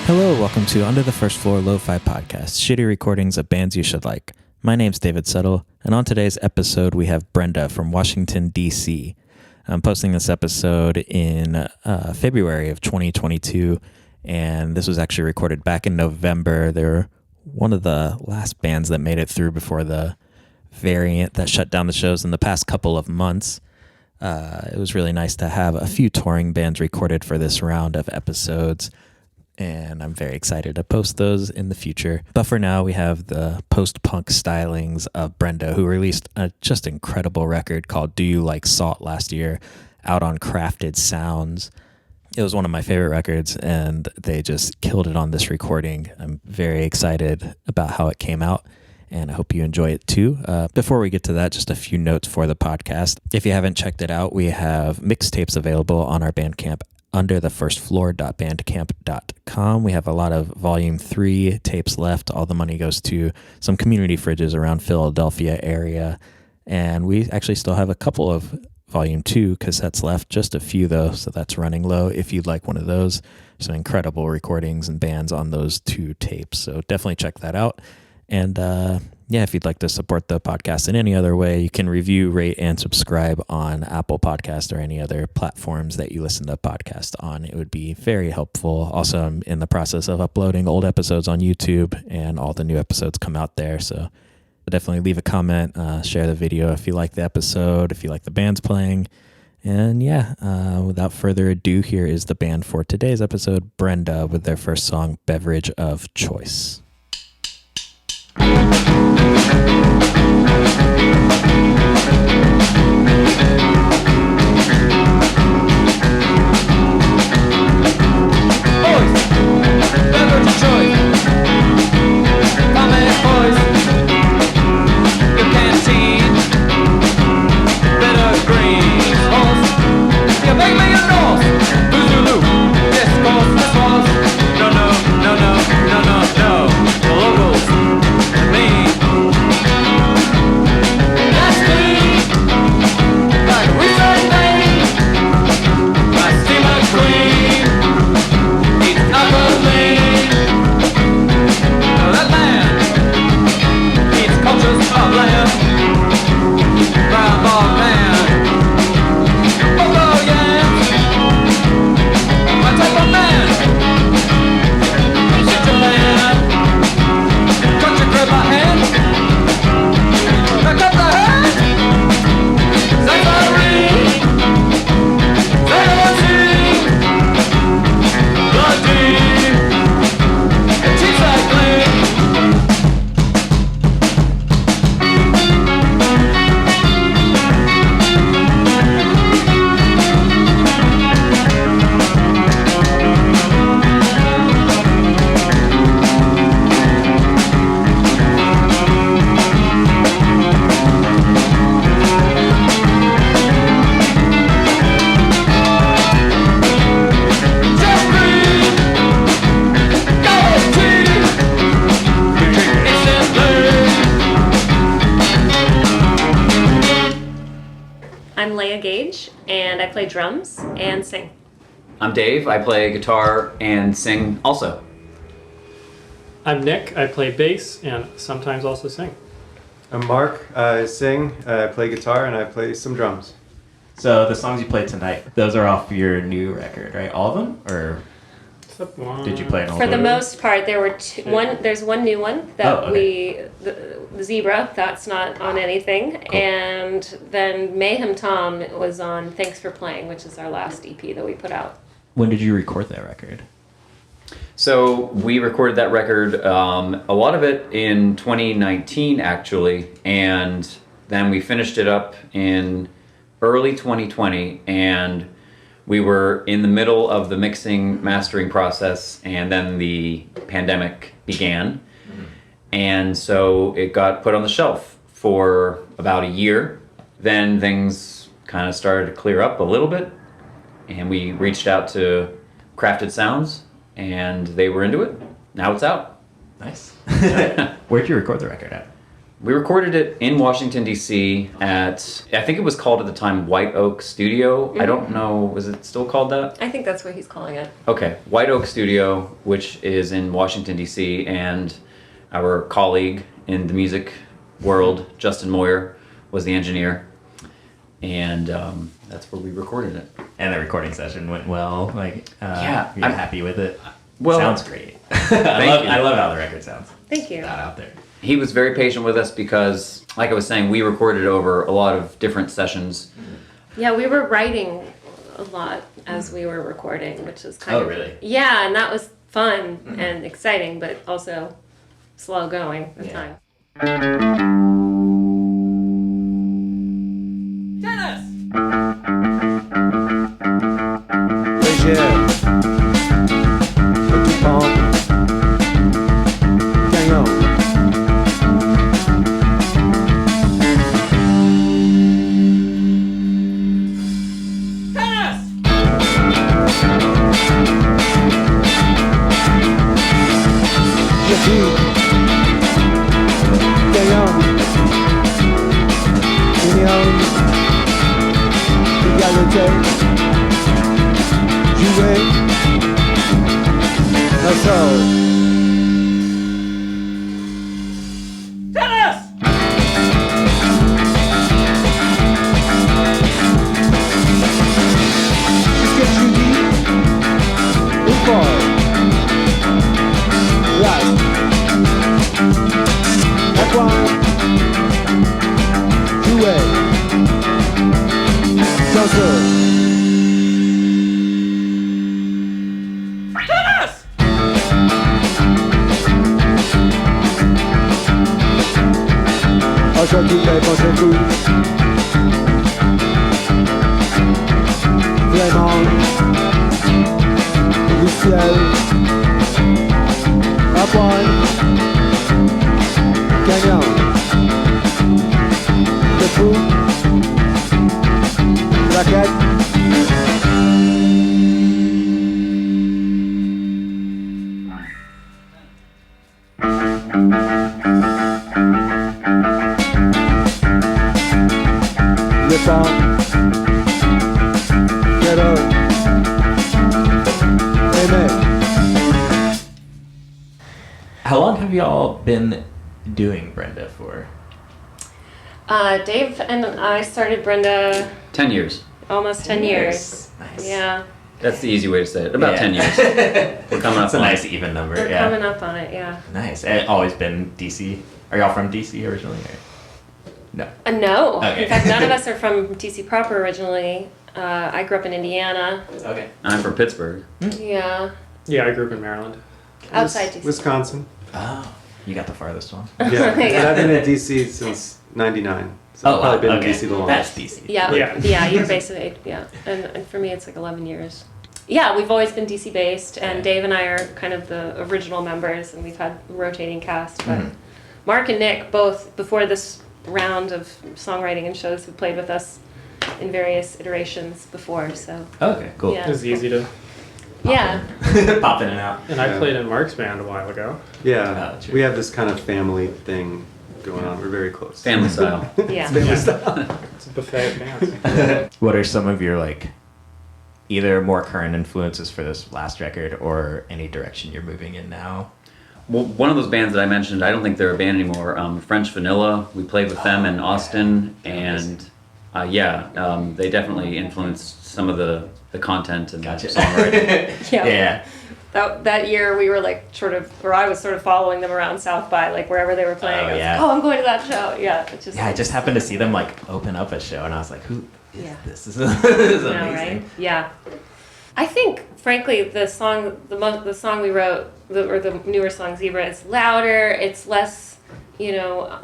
Hello, welcome to Under the First Floor Lo-Fi Podcast, shitty recordings of bands you should like. My name's David Settle, and on today's episode we have Brenda from Washington, D.C. I'm posting this episode in February of 2022, and this was actually recorded back in November. They're one of the last bands that made it through before the variant that shut down the shows in the past couple of months. It was really nice to have a few touring bands recorded for this round of episodes, and I'm very excited to post those in the future. But for now, we have the post-punk stylings of Brenda, who released a just incredible record called Do You Like Salt last year, out on Crafted Sounds. It was one of my favorite records, and they just killed it on this recording. I'm very excited about how it came out, and I hope you enjoy it too. Before we get to that, just a few notes for the podcast. If you haven't checked it out, we have mixtapes available on our Bandcamp, underthefirstfloor.bandcamp.com. We have a lot of Volume 3 tapes left. All the money goes to some community fridges around Philadelphia area. And we actually still have a couple of Volume 2 cassettes left, just a few though, so that's running low if you'd like one of those. Some incredible recordings and bands on those 2 tapes, so definitely check that out. And if you'd like to support the podcast in any other way, you can review, rate, and subscribe on Apple Podcasts or any other platforms that you listen to podcasts on. It would be very helpful. Also, I'm in the process of uploading old episodes on YouTube, and all the new episodes come out there. So definitely leave a comment, share the video if you like the episode, if you like the bands playing. And without further ado, here is the band for today's episode, Brenda, with their first song, Beverage of Choice. Beverage of choice. Pomade boys. Your canteen. Bitter greens. Horse. You make me a Norse. Boogaloo. Discourse. This was. No. The locals. Me. That's me. Like we say me. My steamer queen. That man eats cultures of land. Brown ball man. Polo yams. My type of man. Shit Japan. Country grab my hand. Back up the hand. Zachary. Zachary. Bloody. And I play drums and sing. I'm Dave. I play guitar and sing also. I'm Nick. I play bass and sometimes also sing. I'm Mark. I sing, I play guitar, and I play some drums. So the songs you played tonight, those are off your new record, right? All of them? Or did you play an old one? For the most part, there were two. There's one new one that the Zebra, that's not on anything. Cool. And then Mayhem Tom was on Thanks for Playing, which is our last EP that we put out. When did you record that record? So we recorded that record, a lot of it in 2019 actually, and then we finished it up in early 2020, and we were in the middle of the mixing, mastering process, and then the pandemic began. And so it got put on the shelf for about a year. Then things kind of started to clear up a little bit, and we reached out to Crafted Sounds, and they were into it. Now it's out. Nice. Where'd you record the record at? We recorded it in Washington, D.C. at, I think it was called at the time White Oak Studio. I don't know, was it still called that? I think that's what he's calling it. Okay, White Oak Studio, which is in Washington, D.C., and our colleague in the music world, Justin Moyer, was the engineer. And that's where we recorded it. And the recording session went well. Like, Yeah, you're happy with it. Well, sounds great. Thank you. I love how the record sounds. Thank you. That out there. He was very patient with us because, like I was saying, we recorded over a lot of different sessions. Yeah, we were writing a lot as we were recording, which is kind of... Oh, really? Yeah, and that was fun and exciting, but also slow going at times. Légère, petit pompe, gagnant. Je dis, gagnant. Union, égalité. Jouer, let's go. Jusqu'à Julie, une fois. Right. À quoi? Jouer. Danser. Aujourd'hui les pensées tous vraiment du ciel à poil gagnant le fou raquette le temps quiero aimer. How long have y'all been doing Brenda for? Dave and I started Brenda 10 years. almost 10 years. Nice. Yeah, That's the easy way to say it. About 10 years. We're coming up It's a on nice it. even number. we're Yeah. coming up on it, yeah. Nice. And always been DC. Are y'all from DC originally? Or? No. No. Okay. In fact, none of us are from DC proper originally. I grew up in Indiana. Okay. I'm from Pittsburgh. Yeah. Yeah, I grew up in Maryland. Outside DC. Wisconsin. Oh, you got the farthest one. Yeah, Yeah. but I've been in DC since '99. So I've probably been in DC the longest. That's DC. Yeah. Yeah. Yeah, you're basically, yeah. And for me, it's like 11 years. Yeah, we've always been DC based, and Yeah. Dave and I are kind of the original members, and we've had a rotating cast. But Mhm. Mark and Nick, both before this round of songwriting and shows, have played with us in various iterations before. So Okay, cool. Yeah. It was easy to. yeah, Pop in and out. And I Yeah. played in Mark's band a while ago. Yeah, Oh, true. we have this kind of family thing going on. We're very close. Family style. yeah. Family Yeah. style. It's a buffet of bands. What are some of your like either more current influences for this last record or any direction you're moving in now? Well, one of those bands that I mentioned, I don't think they're a band anymore. French Vanilla. We played with them in Austin, and they definitely influenced some of the content and Gotcha. the songwriting. Yeah. Yeah. That year we were like I was sort of following them around South by, like wherever they were playing. Oh, I was yeah. like, I'm going to that show. Yeah, it just Yeah, I just happened to see them like open up a show, and I was like, "Who is Yeah. this? This is you know, amazing." right? Yeah. I think, frankly, the song we wrote, or the newer song Zebra, is louder. It's less,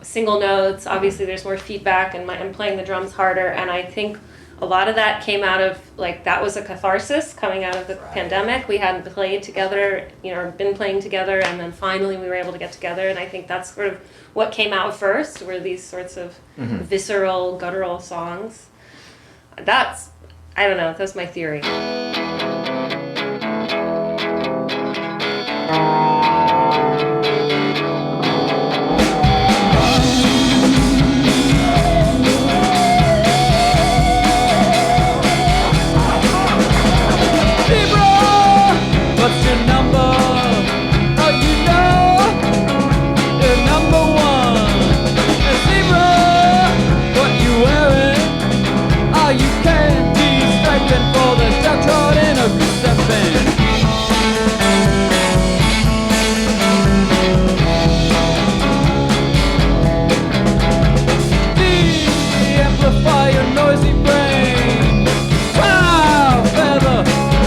single notes. Obviously, there's more feedback, and I'm playing the drums harder. And I think a lot of that came out of that was a catharsis coming out of the pandemic. We hadn't played together, or been playing together, and then finally we were able to get together. And I think that's sort of what came out first, were these sorts of visceral, guttural songs. I don't know. That's my theory. number. Oh, you know you're number one. And zebra, what you wearing? Oh, you can't be striping for the downtrodden of your stepping. Amplify your noisy brain. Wow, feather,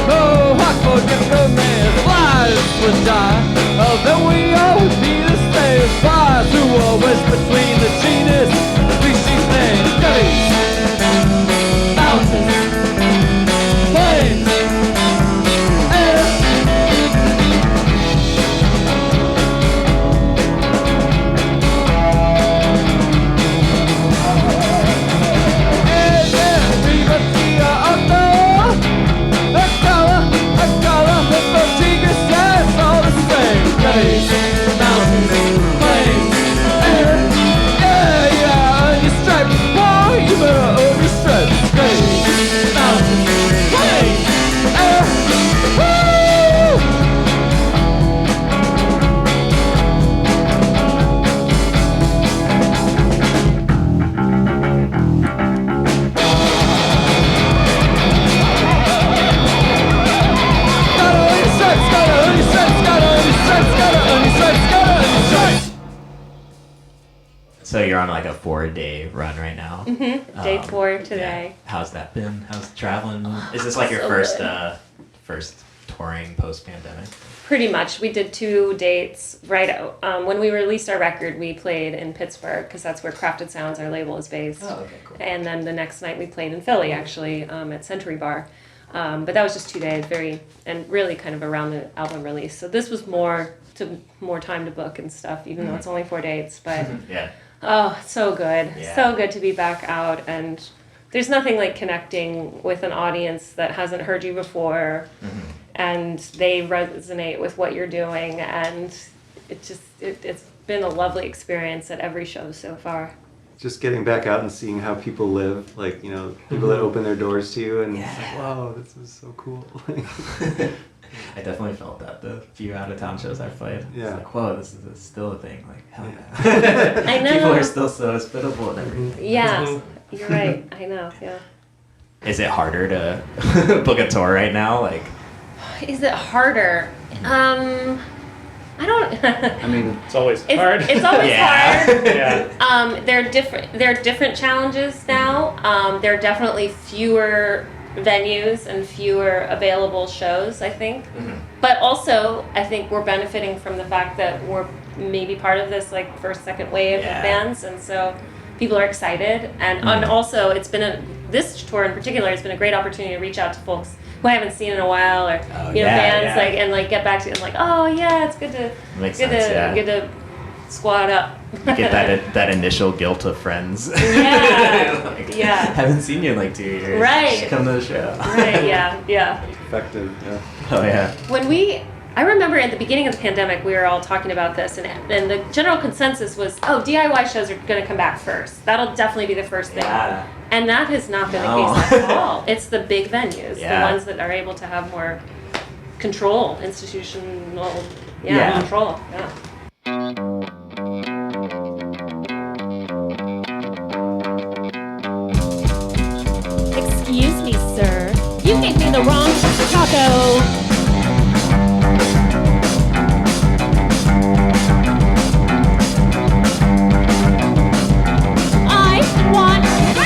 no hot for different man. The lies would die, oh, then we all would be the same. Spies who are wedged between the genus and the species named Gullies, mountains, plains, air. So you're on like a 4-day run right now. Day 4 today. Yeah. How's that been? How's traveling? Is this like your So first good. first touring post-pandemic? Pretty much. We did 2 dates right out. When we released our record, we played in Pittsburgh because that's where Crafted Sounds, our label, is based. Oh, okay, cool. And then the next night we played in Philly, actually, at Century Bar. But that was just 2 days, and really kind of around the album release. So this was more time to book and stuff, even though it's only 4 dates. But Yeah. oh, it's so good. Yeah. So good to be back out. And there's nothing like connecting with an audience that hasn't heard you before. And they resonate with what you're doing. And it's been a lovely experience at every show so far. Just getting back out and seeing how people live, like, you know, people that open their doors to you, and it's like, wow, this is so cool. I definitely felt that the few out-of-town shows I've played. Yeah. It's like, whoa, this is still a thing. Like, hell yeah. I know. People are still so hospitable and everything. Yeah, you're right. I know, yeah. Is it harder to book a tour right now? Like, Is it harder? I don't. I mean, It's always hard. It's always Yeah. hard. yeah. There are different challenges now. There are definitely fewer venues and fewer available shows, I think. But also, I think we're benefiting from the fact that we're maybe part of this like first, second wave Yeah. of bands, and so people are excited. And also, it's been this tour in particular has been a great opportunity to reach out to folks who I haven't seen in a while, or bands like get back to and like, oh yeah, it's good to Makes sense, yeah. good to squad up. get that initial guilt of friends. Yeah. Like, Yeah. Haven't seen you in like 2 years. Right. Just come to the show. Right, yeah. Effective, yeah. Oh yeah. When I remember at the beginning of the pandemic, we were all talking about this, and the general consensus was, oh, DIY shows are going to come back first. That'll definitely be the first thing. Yeah. And that has not been No. the case at all. It's the big venues, Yeah. the ones that are able to have more control, institutional Yeah. control. Yeah. Excuse me, sir. You gave me the wrong taco.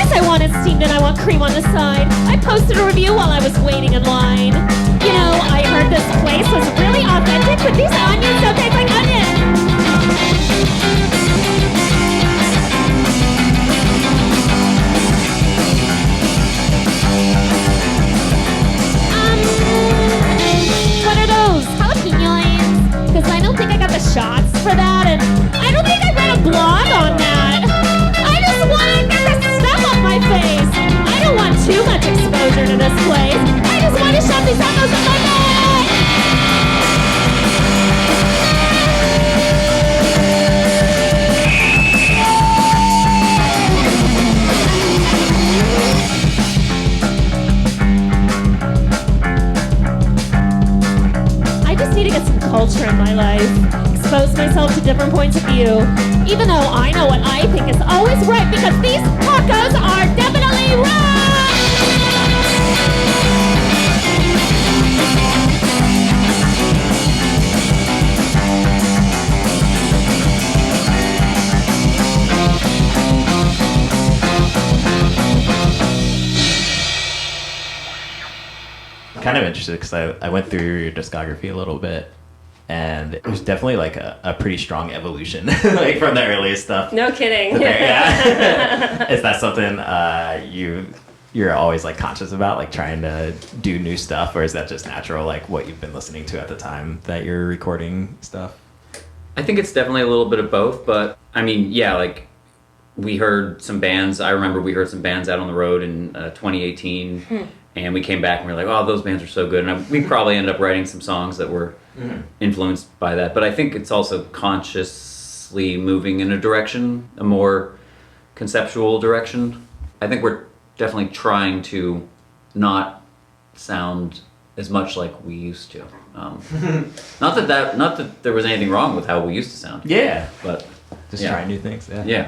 I want it steamed and I want cream on the side. I posted a review while I was waiting in line. You know, I heard this place was really authentic, but these onions don't taste like onions. What are those? Jalapenos? Because I don't think I got the shots for that, and I don't think I read a blog on that. I just want to get the stuff off my face. I don't want too much exposure to this place. I just want to shove these tacos in my face. I just need to get some culture in my life. Expose myself to different points of view. Even though I know what I think is always right, because these tacos are definitely right! Kind of interested because I went through your discography a little bit, and there's definitely like a pretty strong evolution, like from the earliest stuff. No kidding. Yeah. Is that something you're always like conscious about, like trying to do new stuff, or is that just natural, like what you've been listening to at the time that you're recording stuff? I think it's definitely a little bit of both, but I mean, yeah, like we heard some bands. I remember we heard some bands out on the road in 2018. And we came back and we were like, oh, those bands are so good. And we probably ended up writing some songs that were influenced by that. But I think it's also consciously moving in a direction, a more conceptual direction. I think we're definitely trying to not sound as much like we used to. Not that there was anything wrong with how we used to sound. Yeah. But just try new things. Yeah.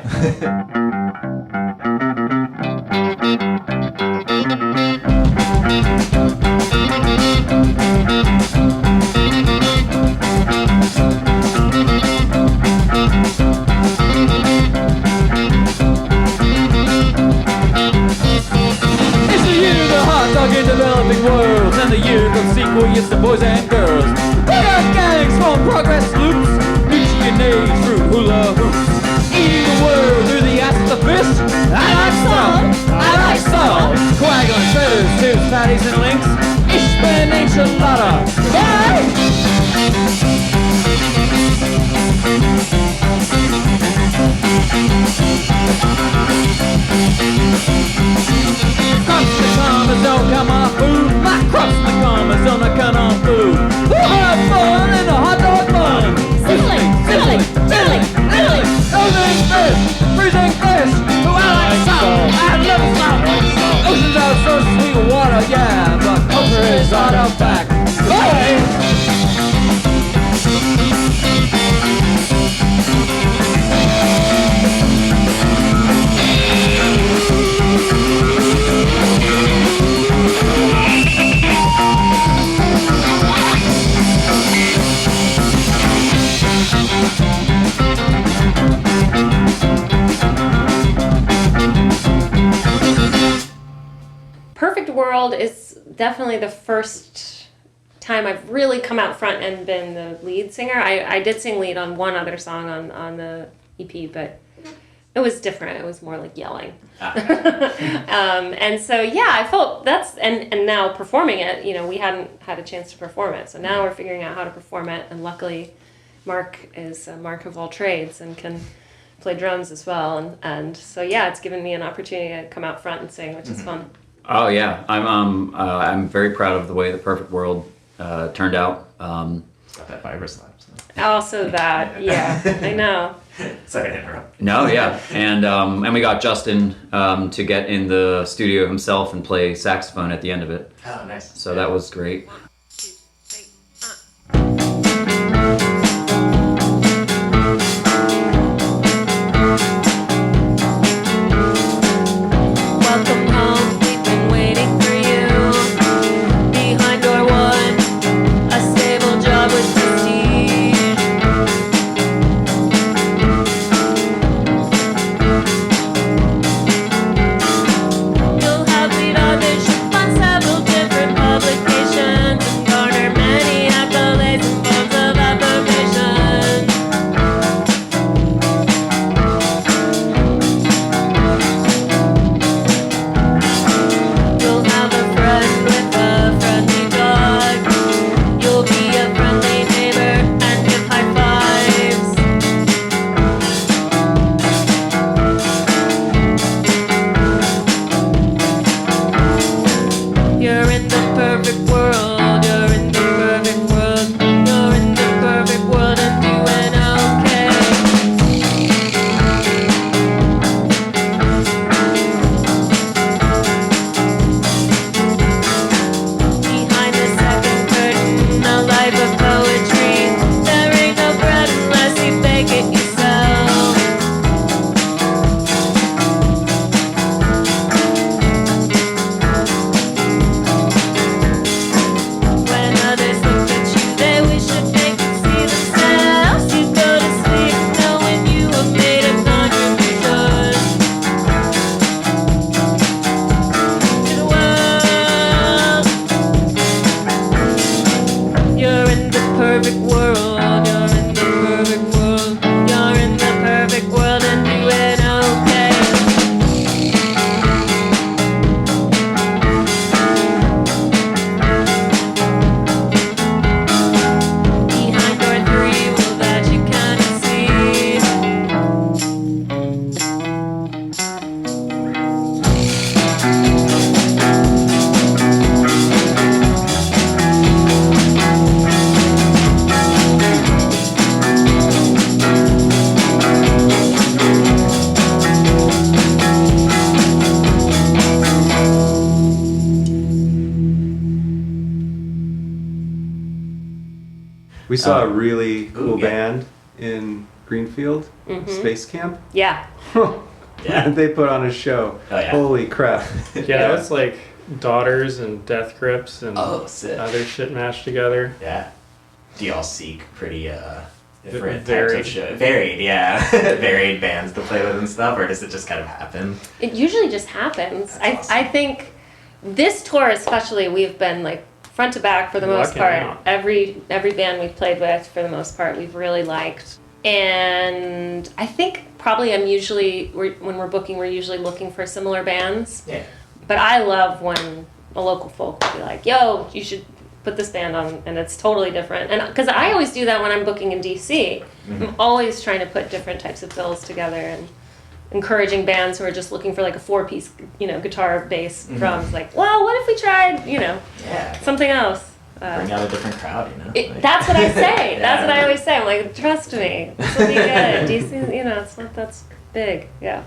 It's the year of the hot dog in developing worlds, and the year of sequel, yes, the boys and girls. We got gangs from progress loops, reaching your knees through hula hoops. Eating the world through the ass of the fist. I like salt, I like salt. Coagulant feathers, tubes, patties, and links. Ich bin enchilada. Bye! Crops the commas don't come on food. My crops the commas don't come on food. We'll have fun in the hot dog bun. Sizzling, sizzling, sizzling, sizzling. Ocean fish, freezing fish. Oh, I like salt, I love salt. Oceans are so sweet water, yeah, but culture is out of back. Hey! Perfect World is definitely the first time I've really come out front and been the lead singer. I did sing lead on one other song on the EP, but it was different. It was more like yelling. And so, yeah, I felt that's, and now performing it, you know, we hadn't had a chance to perform it. So now we're figuring out how to perform it. And luckily, Mark is a Mark of all trades and can play drums as well. And so, yeah, it's given me an opportunity to come out front and sing, which is fun. Oh yeah, I'm very proud of the way the Perfect World turned out. Got that virus slap. So. Also that, yeah, I know. Sorry to interrupt. No, yeah, and we got Justin to get in the studio himself and play saxophone at the end of it. Oh, nice. So that was great. You'll have lead audition on several different publications. We saw a really cool yeah. band in Greenfield, Space Camp. Yeah. Yeah. And they put on a show. Oh, yeah. Holy crap. Yeah, that's like Daughters and Death Grips and Oh, sick. other shit mashed together. Yeah. Do y'all seek pretty different Varied. types of show? Varied, yeah. Varied bands to play with and stuff, or does it just kind of happen? It usually just happens. That's awesome. I think this tour especially, we've been like front to back for the most Rocking part. out. Every band we've played with for the most part we've really liked. And I think probably when we're booking, we're usually looking for similar bands. Yeah. But I love when a local folk will be like, yo, you should put this band on, and it's totally different. And because I always do that when I'm booking in DC. I'm always trying to put different types of bills together and encouraging bands who are just looking for like a 4-piece, guitar, bass, drums. Like, well, what if we tried, Yeah. something else? Bring out a different crowd, Like- That's what I say. Yeah. That's what I always say. I'm like, trust me, this will be good. DC, it's not that's big. Yeah.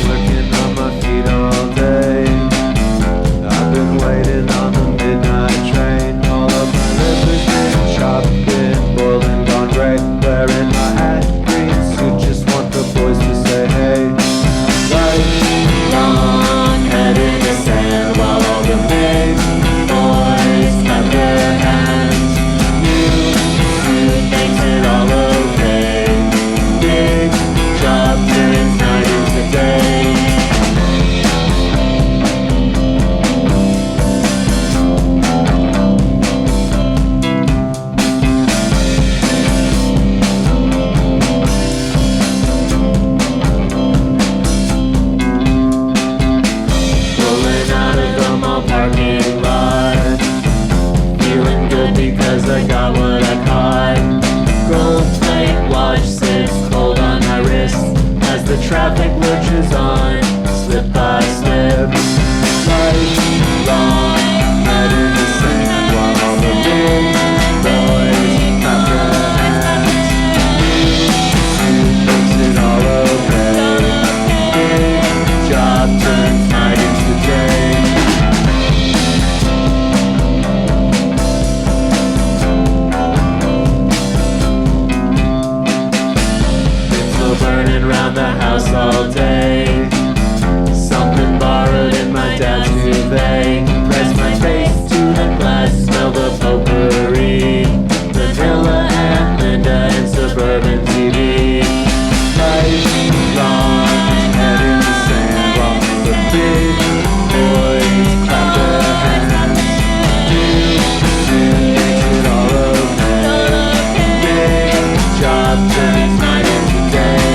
Looking on my feet all day. I've been waiting on the midnight train. All of my liver's been chopped, been boiling, gone gray. Wearing my hat, green suit, just want the boys to say hey. Right, long, head in the sand while all the big boys clap their hands. New suit makes it all okay. Big job turns night into day. Pulling out of the mall parking lot, feeling good because I got what I caught. Gold plate watch sits cold on my wrist as the traffic lurches on, slip by slip. Light long, head in the sand while all the big boys clap their hands. Suit makes it all okay. Big job turns night into day. It's still burning round the house all day. Something borrowed in my dad's duvet. Press my face to the glass, smell the potpourri. Vanilla and Linda and suburban TV. Light long, head in the sand while the big boys clap their hands. New suit makes it all okay. Big job turns night into day.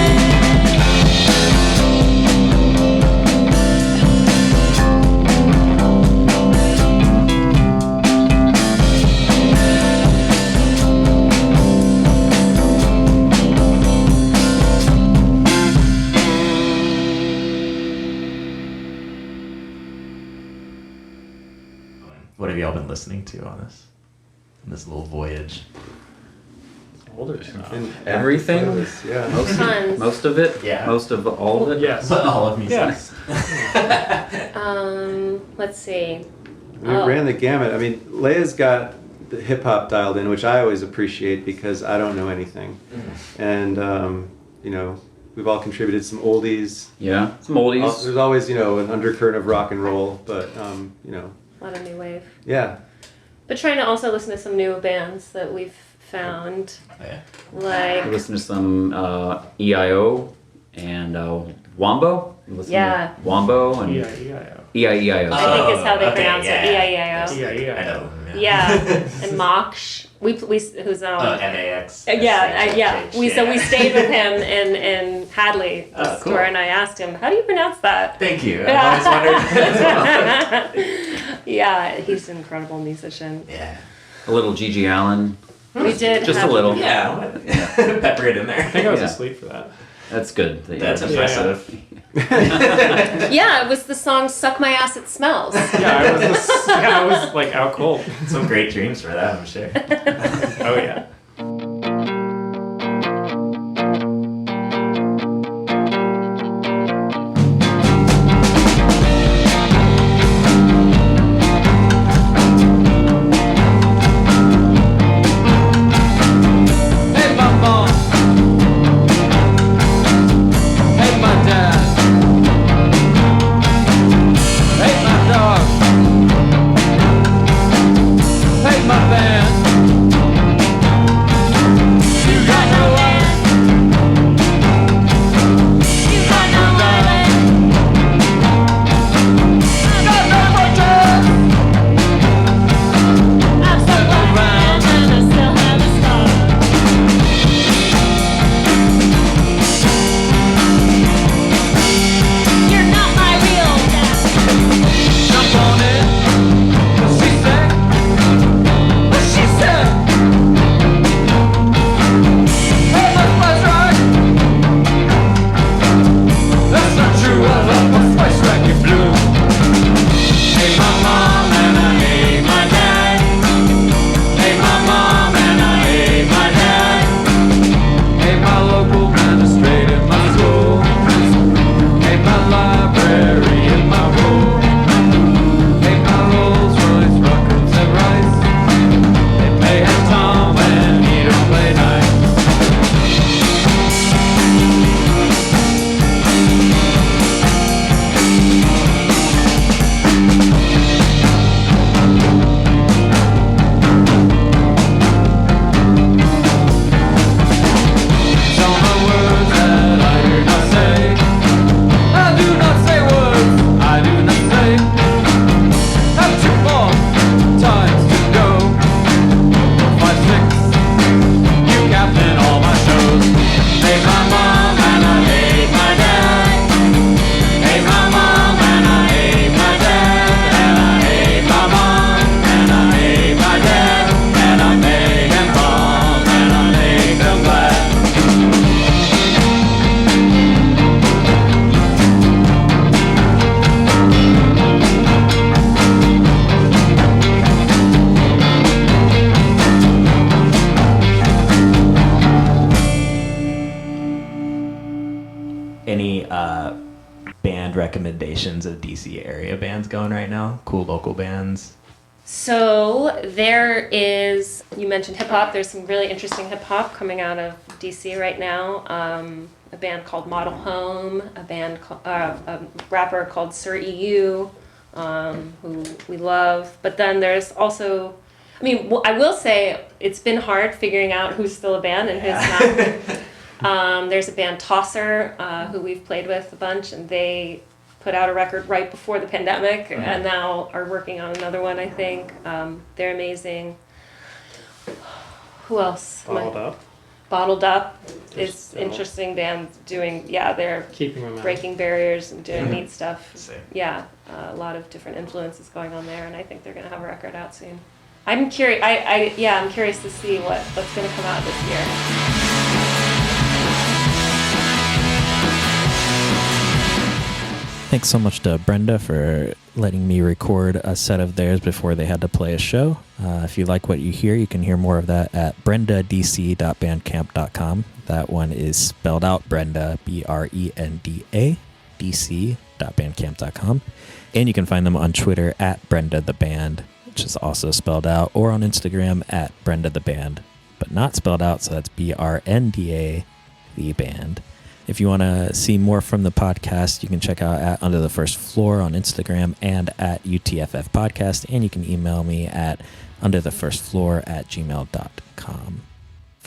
What have y'all been listening to on this little voyage? Older stuff. Everything? Yeah. Tons. Most of it? Yeah. Most of all of it? Yes. All of me. Yes. Let's see. We ran the gamut. I mean, Leia's got the hip hop dialed in, which I always appreciate because I don't know anything. And, we've all contributed some oldies. Yeah. Some oldies. There's always, an undercurrent of rock and roll, but, A lot of new wave. yeah. But trying to also listen to some new bands that we've found. Oh, yeah. Like, I listen to some EIO and Wombo. You listen Yeah. to Wombo and E-I-E-I-O. EIEIO. I think is how they okay, pronounce yeah. it. E-I-E-I-O. Yeah, I know. Yeah. And Moksh. who's now NAX. We stayed with him in Hadley Cool. store, and I asked him, how do you pronounce that? Thank you. I've always wondered. Yeah, he's an incredible musician. Yeah. A little Gigi Allen. We did Just have- a little. Yeah. Pepper it in there. I think I was Yeah. asleep for that. That's good. that you- That's impressive. Yeah, it was the song "Suck My Ass, It Smells." I was like out cold. Some great dreams for that, I'm sure. Oh yeah. Hey, my mom. Hey, my dad. Hey, my dog. Hey, my band. You got no life. You got no wallet. Got no budget. I'm so blind and I still have a scar. You're not my real dad. Jump on it. What she said. What she said. Hey, my spice rack. That's not true. I love my spice rack in blue. Hey, my mom and I hate my dad. Hey, my mom and I hate my dad. Hey, my local administrator, my school. Hey, my library and my room. Hey, my Rolls Royce, Ruckers and Rice. Hey, Mayhem Tom when he don't play nice. Some of the words that I do not say. I do not say words I do not say. Have 2 more times to go. 5, 6. You captain all my shows. Hey, my mom and I hate my dad. Hey, my mom and I hate my dad. And I hate my mom and I hate my dad. And I make them bomb and I make them glad. Any band recommendations of DC area bands going right now? Cool local bands. So there is, you mentioned hip hop. There's some really interesting hip hop coming out of DC right now. A band called Model Home, a rapper called Sir EU, who we love. But then there's also, I mean, I will say it's been hard figuring out who's still a band and who's not. There's a band Tosser, who we've played with a bunch, and they put out a record right before the pandemic, and now are working on another one, I think. They're amazing. Who else? Bottled Up is still interesting band doing, they're keeping my mouth. breaking barriers and doing neat stuff. Sick. Yeah, a lot of different influences going on there, and I think they're gonna have a record out soon. I'm curious. I'm curious to see what's gonna come out this year. Thanks so much to Brenda for letting me record a set of theirs before they had to play a show. If you like what you hear, you can hear more of that at brendadc.bandcamp.com. That one is spelled out Brenda, BRENDA, dc.bandcamp.com. And you can find them on Twitter at Brenda the Band, which is also spelled out, or on Instagram at Brenda the Band, but not spelled out, so that's BRNDA, the band. If you want to see more from the podcast, you can check out at Under the First Floor on Instagram and at UTFF Podcast, and you can email me at underthefirstfloor@gmail.com.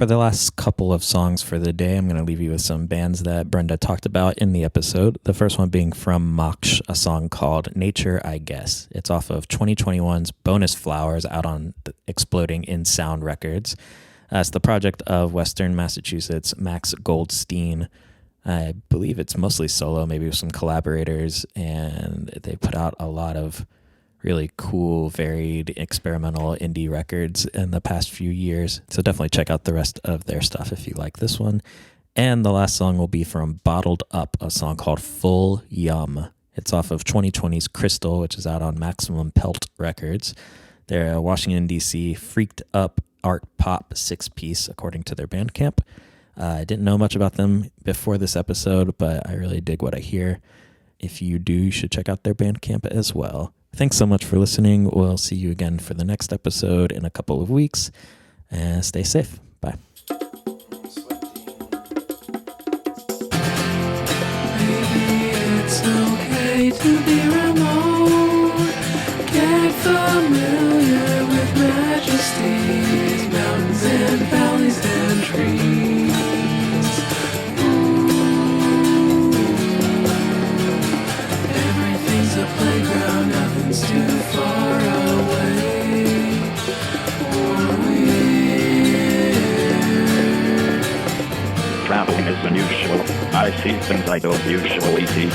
For the last couple of songs for the day, I'm going to leave you with some bands that Brenda talked about in the episode. The first one being from Moksh, a song called Nature, I Guess. It's off of 2021's Bonus Flowers out on Exploding in Sound Records. It's the project of Western Massachusetts Max Goldstein. I believe it's mostly solo, maybe with some collaborators, and they put out a lot of really cool, varied, experimental indie records in the past few years. So definitely check out the rest of their stuff if you like this one. And the last song will be from Bottled Up, a song called Full Yum. It's off of 2020's Crystal, which is out on Maximum Pelt Records. They're a Washington, D.C. freaked up art pop 6-piece, according to their Bandcamp. I didn't know much about them before this episode, but I really dig what I hear. If you do, you should check out their Bandcamp as well. Thanks so much for listening. We'll see you again for the next episode in a couple of weeks. And stay safe. Bye. Maybe it's okay to be remote. Get familiar with majesties, mountains and valleys and trees. Everything's a playground, nothing's too far away or weird. Traveling is unusual. I see things I don't usually see.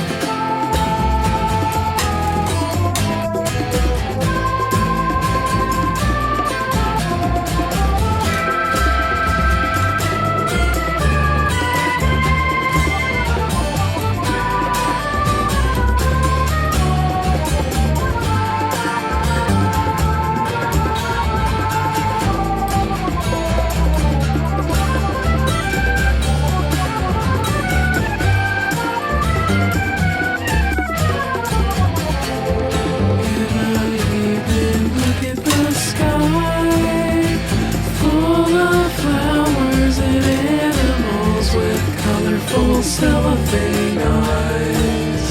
Cellophane eyes.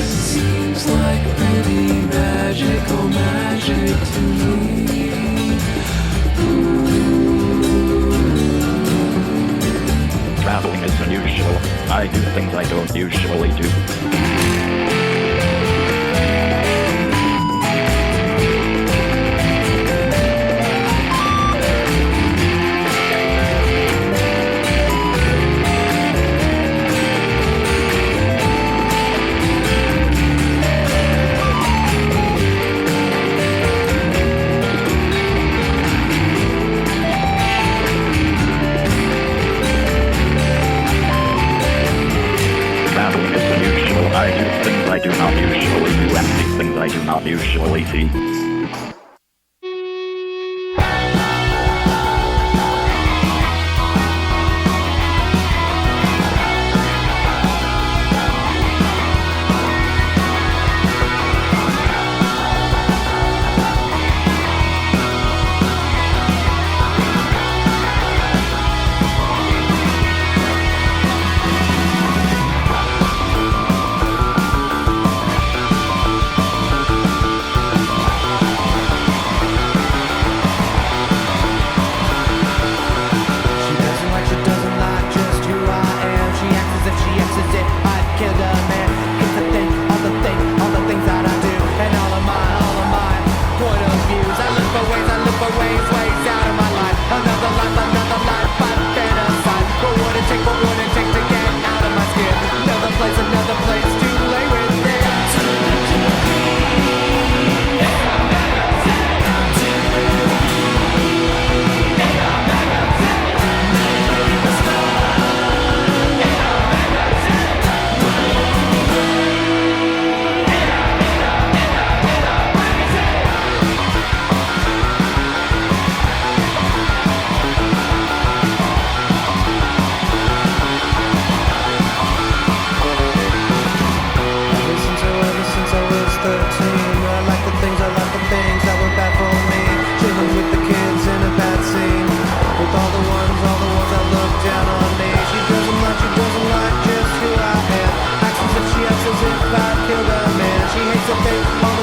Seems like pretty magical magic to me. Traveling is unusual. I do things I don't usually do. I do not usually do and see things I do not usually see. She hates a thing.